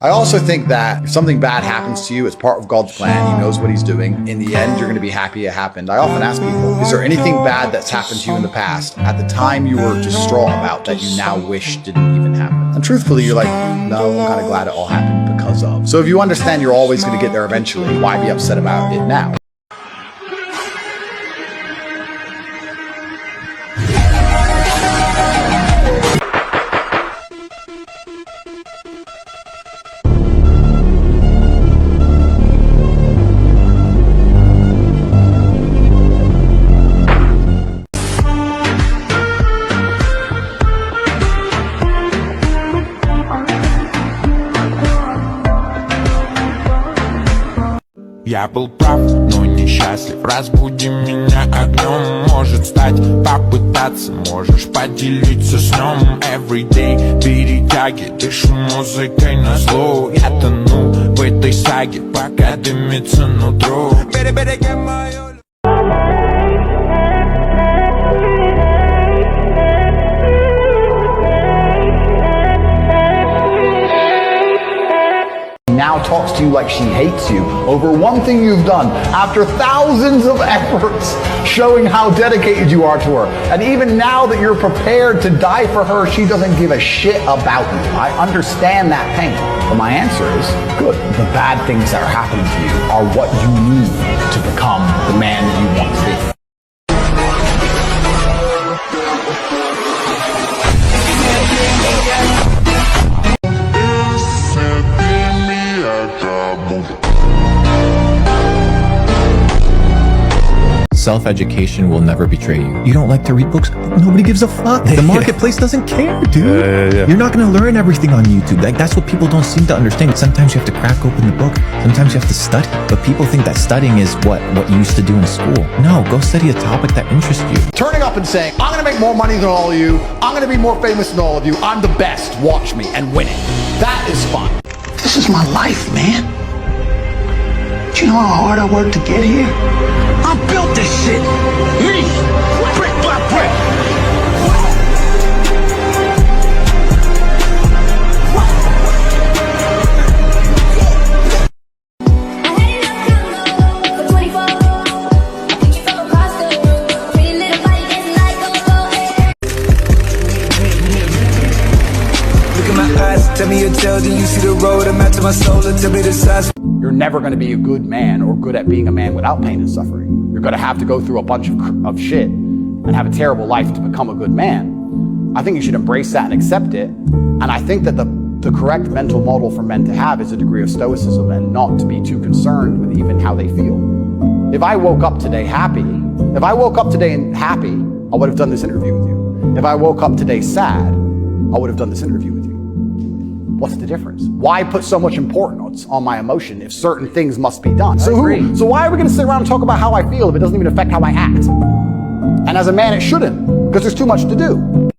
I also think that if something bad happens to you, it's part of God's plan. He knows what he's doing. In the end, you're going to be happy it happened. I often ask people, is there anything bad that's happened to you in the past at the time you were distraught about that you now wish didn't even happen? And truthfully, you're like, no, I'm kind of glad it all happened because of. So if you understand you're always going to get there eventually, why be upset about it now? Я был прав, но несчастлив. Разбуди меня огнем. Может стать, попытаться. Можешь поделиться сном. Everyday перетяги. Дышу музыкой на зло. Я тону в этой саге, пока дымится нутро. Береги мою. Now talks to you like she hates you over one thing you've done after thousands of efforts showing how dedicated you are to her. And even now that you're prepared to die for her, she doesn't give a shit about you. I understand that pain. But my answer is, good. The bad things that are happening to you are what you need to become the man that you want to be. Self-education will never betray you. You don't like to read books? Nobody gives a fuck. The marketplace doesn't care, dude. You're not going to learn everything on YouTube. Like, that's what people don't seem to understand. Sometimes you have to crack open the book. Sometimes you have to study. But people think that studying is what you used to do in school. No, go study a topic that interests you. Turning up and saying, I'm going to make more money than all of you. I'm going to be more famous than all of you. I'm the best. Watch me. And winning. That is fun. This is my life, man. Do you know how hard I worked to get here? I built this shit. Me. Brick by brick. Look at my eyes, tell me your tale, then you see the road, I'm out to my soul, and tell me the size. You're never going to be a good man or good at being a man without pain and suffering. You're going to have to go through a bunch of shit and have a terrible life to become a good man. I think you should embrace that and accept it. And I think that the correct mental model for men to have is a degree of stoicism and not to be too concerned with even how they feel. If I woke up today happy, I would have done this interview with you. If I woke up today sad, I would have done this interview with you. What's the difference? Why put so much importance on my emotion if certain things must be done? So why are we going to sit around and talk about how I feel if it doesn't even affect how I act? And as a man, it shouldn't, because there's too much to do.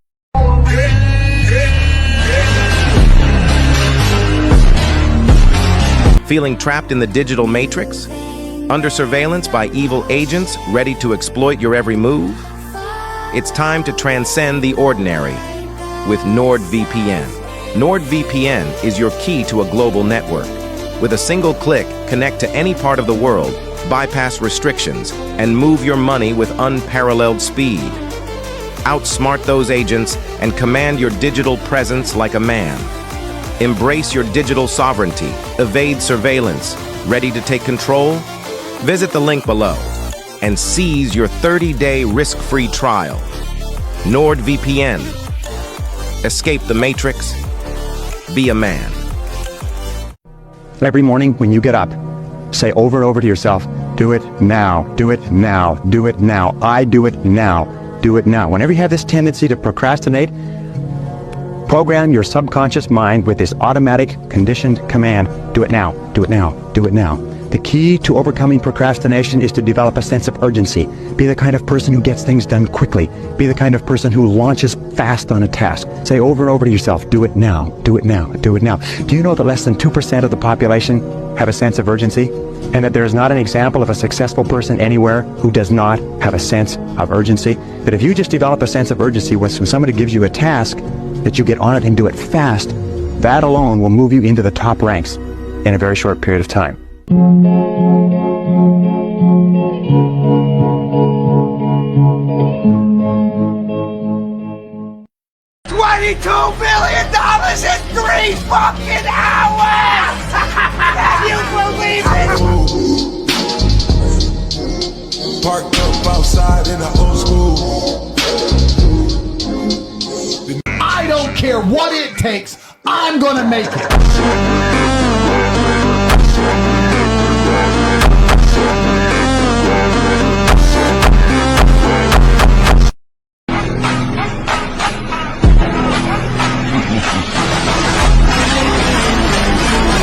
Feeling trapped in the digital matrix? Under surveillance by evil agents ready to exploit your every move? It's time to transcend the ordinary with NordVPN. NordVPN is your key to a global network. With a single click, connect to any part of the world, bypass restrictions, and move your money with unparalleled speed. Outsmart those agents and command your digital presence like a man. Embrace your digital sovereignty, evade surveillance. Ready to take control? Visit the link below and seize your 30-day risk-free trial. NordVPN. Escape the matrix. Be a man. Every morning when you get up, say over and over to yourself, do it now, do it now, do it now, I do it now, do it now. Whenever you have this tendency to procrastinate, program your subconscious mind with this automatic conditioned command, do it now, do it now, do it now. The key to overcoming procrastination is to develop a sense of urgency. Be the kind of person who gets things done quickly. Be the kind of person who launches fast on a task. Say over and over to yourself, do it now, do it now, do it now. Do you know that less than 2% of the population have a sense of urgency? And that there is not an example of a successful person anywhere who does not have a sense of urgency? That if you just develop a sense of urgency when somebody gives you a task, that you get on it and do it fast, That alone will move you into the top ranks in a very short period of time. 22 million dollars in 3 fucking hours! Can you believe it? Parked up outside in an old school. I don't care what it takes. I'm gonna make it.